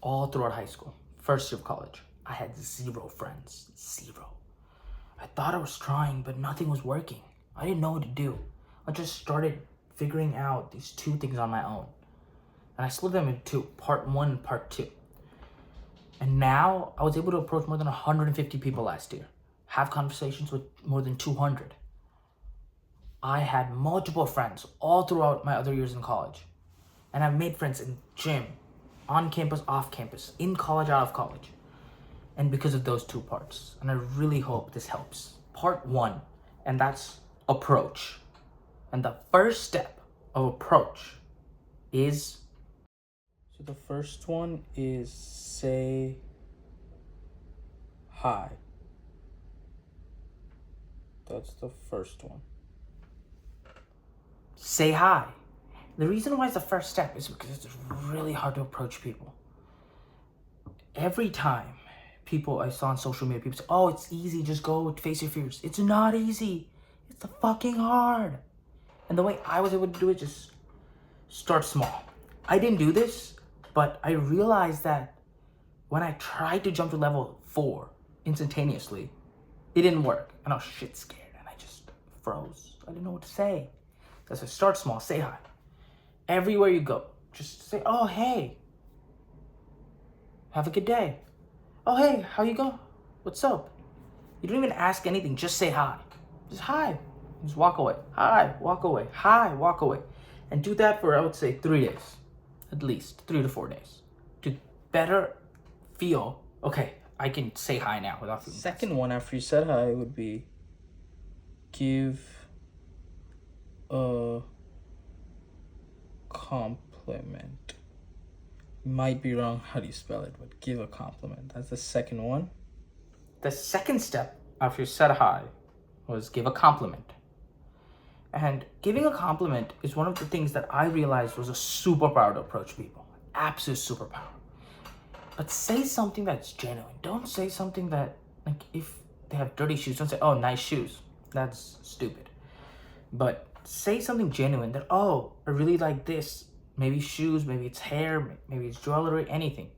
all throughout high school. First year of college, I had 0 friends. 0. I thought I was trying, but nothing was working. I didn't know what to do. I just started figuring out these 2 things on my own. And I split them into part 1 and part 2. And now I was able to approach more than 150 people last year. Have conversations with more than 200. I had multiple friends all throughout my other years in college. And I've made friends in gym, on campus, off campus, in college, out of college. And because of those 2 parts. And I really hope this helps. Part 1, and that's approach. And the first step of approach is... So the first one is say hi. That's the first one. Say hi. The reason why it's the first step is because it's really hard to approach people. Every time people I saw on social media, people say, oh, it's easy, just go face your fears. It's not easy. It's fucking hard. And the way I was able to do it, just start small. I didn't do this, but I realized that when I tried to jump to level 4 instantaneously, it didn't work. And I was shit scared and I just froze. I didn't know what to say. So I said, start small, say hi. Everywhere you go, just say, oh, hey. Have a good day. Oh, hey, how you go? What's up? You don't even ask anything, just say hi. Just hi. Just walk away. Hi, walk away. Hi, walk away. And do that for, I would say, 3 days. At least 3 to 4 days. To better feel, okay, I can say hi now without feeling. Second one after you said hi would be give a compliment. Might be wrong how do you spell it, but give a compliment. That's the second one. The second step after you said hi was give a compliment. And giving a compliment is one of the things that I realized was a superpower to approach people. Absolute superpower. But say something that's genuine. Don't say something that, like, if they have dirty shoes, don't say, oh, nice shoes. That's stupid. But say something genuine that, oh, I really like this. Maybe shoes, maybe it's hair, maybe it's jewelry, anything.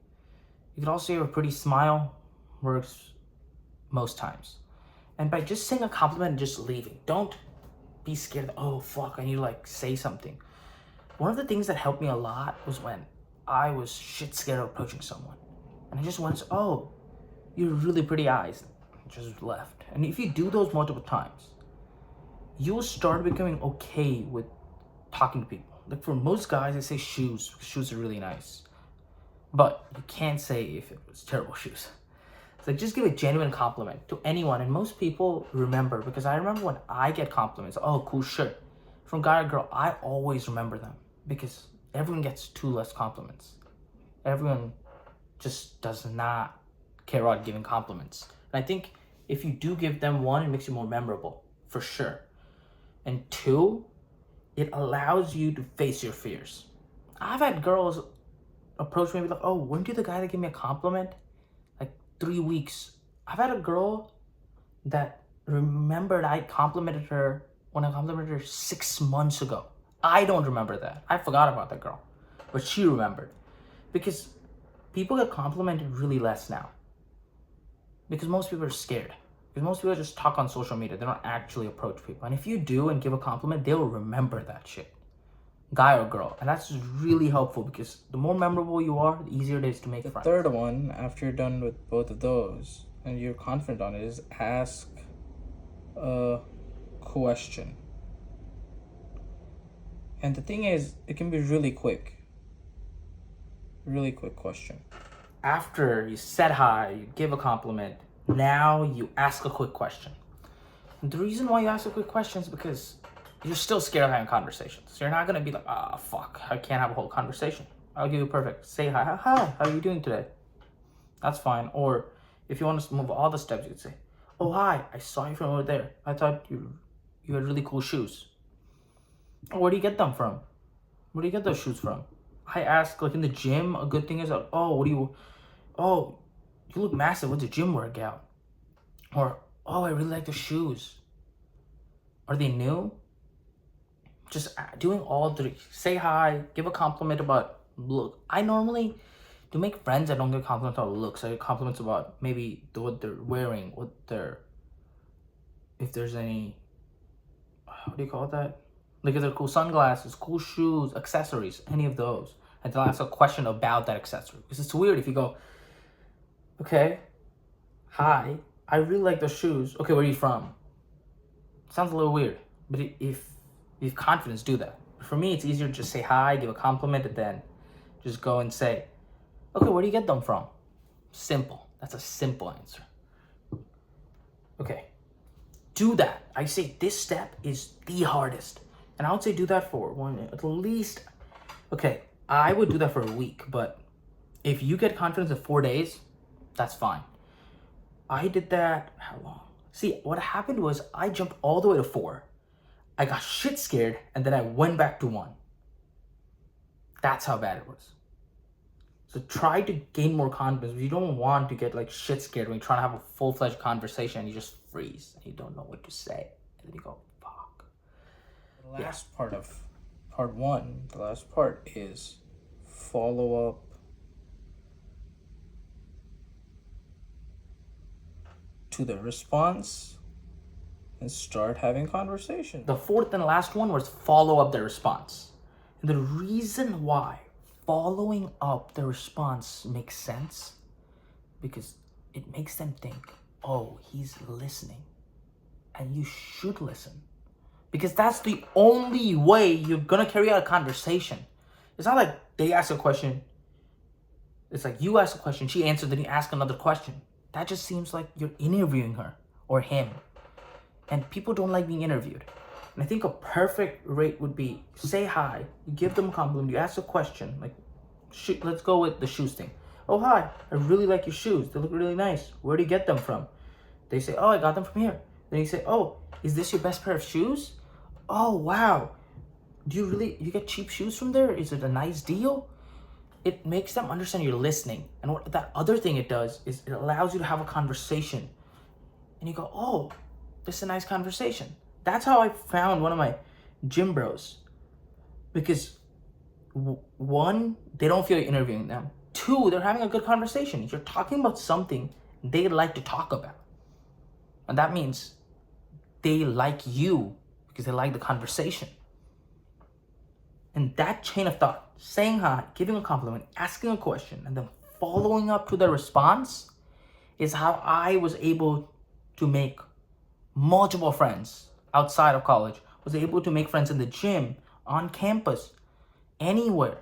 You could also say a pretty smile works most times. And by just saying a compliment and just leaving, don't be scared, oh fuck, I need to like say something. One of the things that helped me a lot was when I was shit scared of approaching someone. And I just went, oh, you have really pretty eyes. And just left. And if you do those multiple times, you will start becoming okay with talking to people. Like for most guys, I say shoes. Shoes are really nice. But you can't say if it was terrible shoes. So just give a genuine compliment to anyone. And most people remember, because I remember when I get compliments, oh, cool shirt, from guy or girl, I always remember them. Because everyone gets 2 less compliments. Everyone just does not care about giving compliments. And I think if you do give them 1, it makes you more memorable, for sure. And 2, it allows you to face your fears. I've had girls approach me and be like, oh, weren't you the guy that gave me a compliment? Like 3 weeks. I've had a girl that remembered I complimented her when I complimented her 6 months ago. I don't remember that. I forgot about that girl. But she remembered. Because people get complimented really less now. Because most people are scared. Because most people just talk on social media. They don't actually approach people. And if you do and give a compliment, they'll remember that shit. Guy or girl. And that's just really helpful because the more memorable you are, the easier it is to make friends. The third one, after you're done with both of those and you're confident on it, is ask a question. And the thing is, it can be really quick. Really quick question. After you said hi, you give a compliment, now you ask a quick question. And the reason why you ask a quick question is because you're still scared of having conversations. You're not going to be like, ah, fuck, I can't have a whole conversation. I'll give you perfect. Say hi. Hi, how are you doing today? That's fine. Or if you want to move all the steps, you could say, oh, hi, I saw you from over there. I thought you had really cool shoes. Oh, where do you get them from? Where do you get those shoes from? I ask, like in the gym, a good thing is, like, oh, you look massive. What's a gym workout? Or, oh, I really like the shoes. Are they new? Just doing all 3. Say hi, give a compliment about look. I normally To make friends, I don't get compliments on looks. I get compliments about maybe what they're wearing, if there's any, what do you call that? Like if they're cool sunglasses, cool shoes, accessories, any of those. And they'll ask a question about that accessory. Because it's weird if you go, okay, hi, I really like those shoes. Okay, where are you from? Sounds a little weird. But if you have confidence, do that. For me, it's easier to just say hi, give a compliment, and then just go and say, okay, where do you get them from? Simple. That's a simple answer. Okay. Do that. I say this step is the hardest. And I would say do that for at least, okay, I would do that for a week, but if you get confidence in 4 days, that's fine. I did that, how long? See, what happened was I jumped all the way to 4. I got shit scared, and then I went back to 1. That's how bad it was. So try to gain more confidence. You don't want to get like shit scared when you're trying to have a full-fledged conversation and you just freeze and you don't know what to say. And then you go, fuck. The last part of part 1, the last part is follow up to the response and start having conversation. The 4th and last one was follow up the response. And the reason why following up the response makes sense, because it makes them think, oh, he's listening. And you should listen. Because that's the only way you're gonna carry out a conversation. It's not like they ask a question, it's like you ask a question, she answered, then you ask another question. That just seems like you're interviewing her or him. And people don't like being interviewed. And I think a perfect rate would be say hi, you give them a compliment, you ask a question, like, let's go with the shoes thing. Oh, hi, I really like your shoes. They look really nice. Where do you get them from? They say, oh, I got them from here. Then you say, oh, is this your best pair of shoes? Oh, wow. Do you get cheap shoes from there? Is it a nice deal? It makes them understand you're listening. And what that other thing it does is it allows you to have a conversation. And you go, oh, this is a nice conversation. That's how I found one of my gym bros. Because 1, they don't feel you're interviewing them. 2, they're having a good conversation. You're talking about something they like to talk about. And that means they like you because they like the conversation. And that chain of thought, saying hi, giving a compliment, asking a question, and then following up to the response is how I was able to make multiple friends outside of college, was able to make friends in the gym, on campus, anywhere.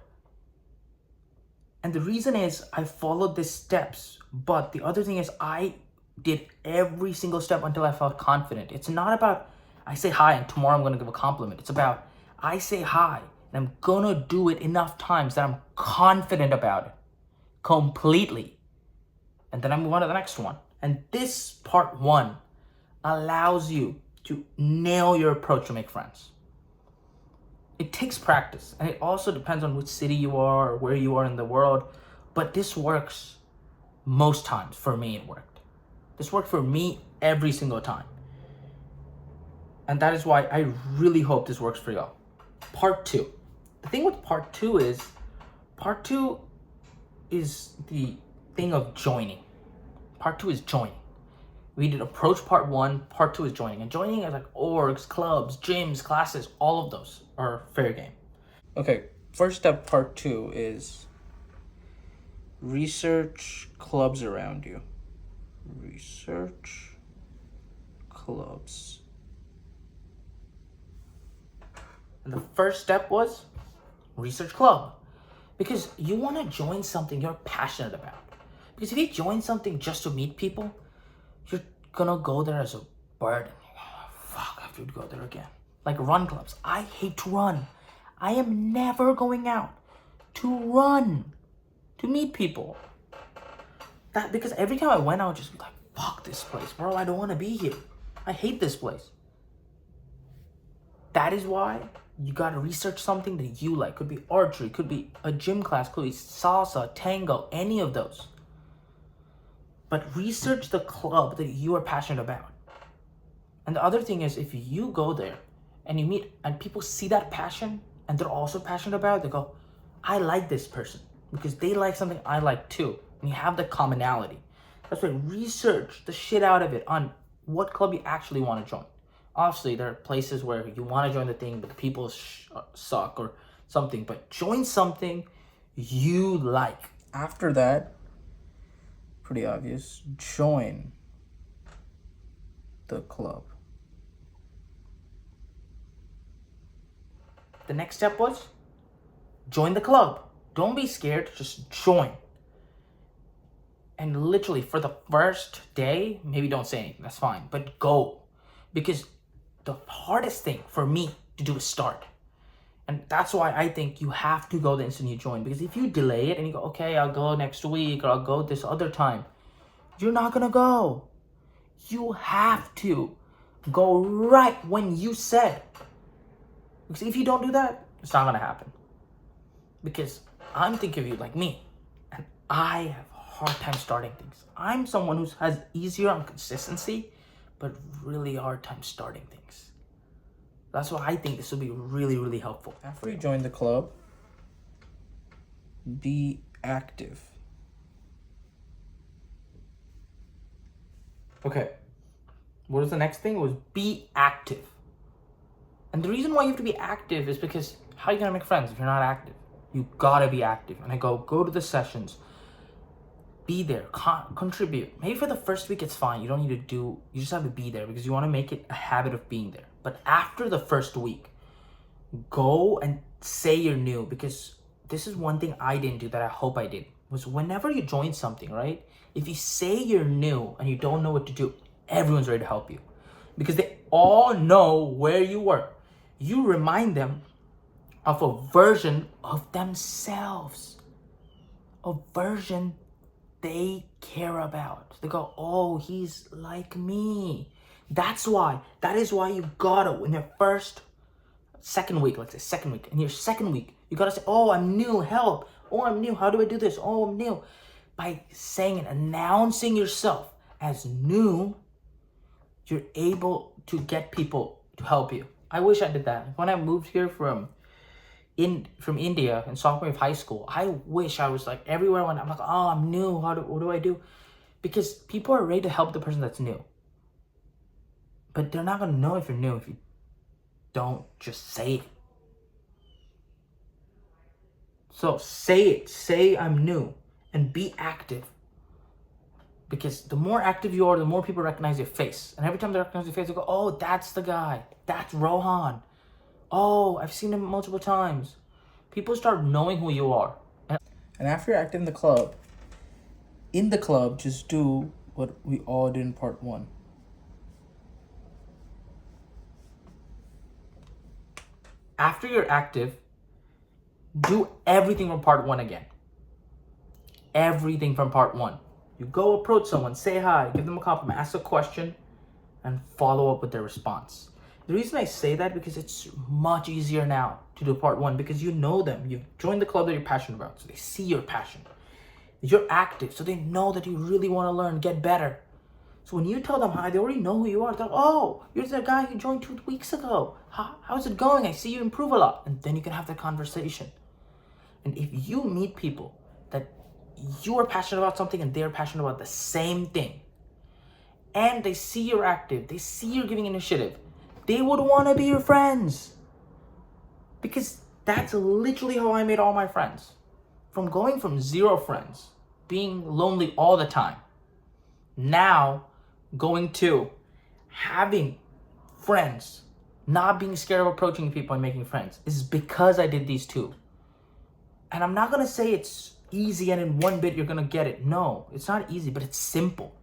And the reason is I followed these steps, but the other thing is I did every single step until I felt confident. It's not about I say hi and tomorrow I'm going to give a compliment. It's about I say hi and I'm going to do it enough times that I'm confident about it completely. And then I move on to the next one. And this part 1 allows you to nail your approach to make friends. It takes practice, and it also depends on which city you are or where you are in the world, but this works most times. For me, it worked. This worked for me every single time. And that is why I really hope this works for y'all. Part 2. The thing with part 2 is the thing of joining. Part 2 is joining. We did approach part 1, part 2 is joining. And joining is like orgs, clubs, gyms, classes, all of those are fair game. Okay, first step, part 2 is research clubs around you. Research clubs. And the first step was research club. Because you want to join something you're passionate about. Because if you join something just to meet people, you're gonna go there as a burden. Oh, fuck, I have to go there again. Like run clubs. I hate to run. I am never going out to run, to meet people. Because every time I went, I would just be like, fuck this place, bro. I don't want to be here. I hate this place. That is why you gotta research something that you like. Could be archery, could be a gym class, could be salsa, tango, any of those. But research the club that you are passionate about. And the other thing is, if you go there and you meet and people see that passion and they're also passionate about it, they go, I like this person. because they like something I like too. And you have the commonality. That's why research the shit out of it on what club you actually want to join. Obviously, there are places where you want to join the thing, but the people suck or something. But join something you like. After that, pretty obvious, join the club. The next step was join the club. Don't be scared, just join. And literally for the first day, maybe don't say anything, that's fine, but go. Because the hardest thing for me to do is start. And that's why I think you have to go the instant you join. Because if you delay it and you go, okay, I'll go next week or I'll go this other time, you're not gonna go. You have to go right when you said. Because if you don't do that, it's not gonna happen. Because I'm thinking of you like me, and I have a hard time starting things. I'm someone who has easier on consistency, but really hard time starting things. That's why I think this will be really, really helpful. After you join the club, be active. Okay, what was the next thing? It was be active. And the reason why you have to be active is because how are you gonna make friends if you're not active? You gotta be active. And I go to the sessions, be there, contribute. Maybe for the first week it's fine. You don't need to do, you just have to be there because you wanna make it a habit of being there. But after the first week, go and say you're new, because this is one thing I didn't do that I hope I did, was whenever you join something, right? If you say you're new and you don't know what to do, everyone's ready to help you because they all know where you were. You remind them of a version of themselves, a version they care about. They go, oh, he's like me. That is why you gotta, in your second week, in your second week, you gotta say, oh, I'm new, help. Oh, I'm new, how do I do this? Oh, I'm new. By saying and announcing yourself as new, you're able to get people to help you. I wish I did that. When I moved here from India in sophomore year of high school, I wish I was like everywhere when I'm like, oh, I'm new. What do I do? Because people are ready to help the person that's new. But they're not gonna know if you're new if you don't just say it. So say it. Say I'm new and be active. Because the more active you are, the more people recognize your face. And every time they recognize your face, they go, oh, that's the guy. That's Rohan. Oh, I've seen him multiple times. People start knowing who you are. And after you're active in the club, just do what we all did in part 1. After you're active, do everything from part 1 again. Everything from part 1. You go approach someone, say hi, give them a compliment, ask a question, and follow up with their response. The reason I say that because it's much easier now to do part 1 because you know them. You've joined the club that you're passionate about, so they see your passion. You're active, so they know that you really want to learn, get better. So when you tell them hi, they already know who you are. They're like, oh, you're the guy who joined 2 weeks ago. How's it going? I see you improve a lot. And then you can have that conversation. And if you meet people that you are passionate about something and they're passionate about the same thing, and they see you're active, they see you're giving initiative, they would want to be your friends. Because that's literally how I made all my friends. From going from 0 friends, being lonely all the time, now going to having friends, not being scared of approaching people and making friends, is because I did these 2. And I'm not going to say it's easy and in 1 bit you're going to get it. No, it's not easy, but it's simple.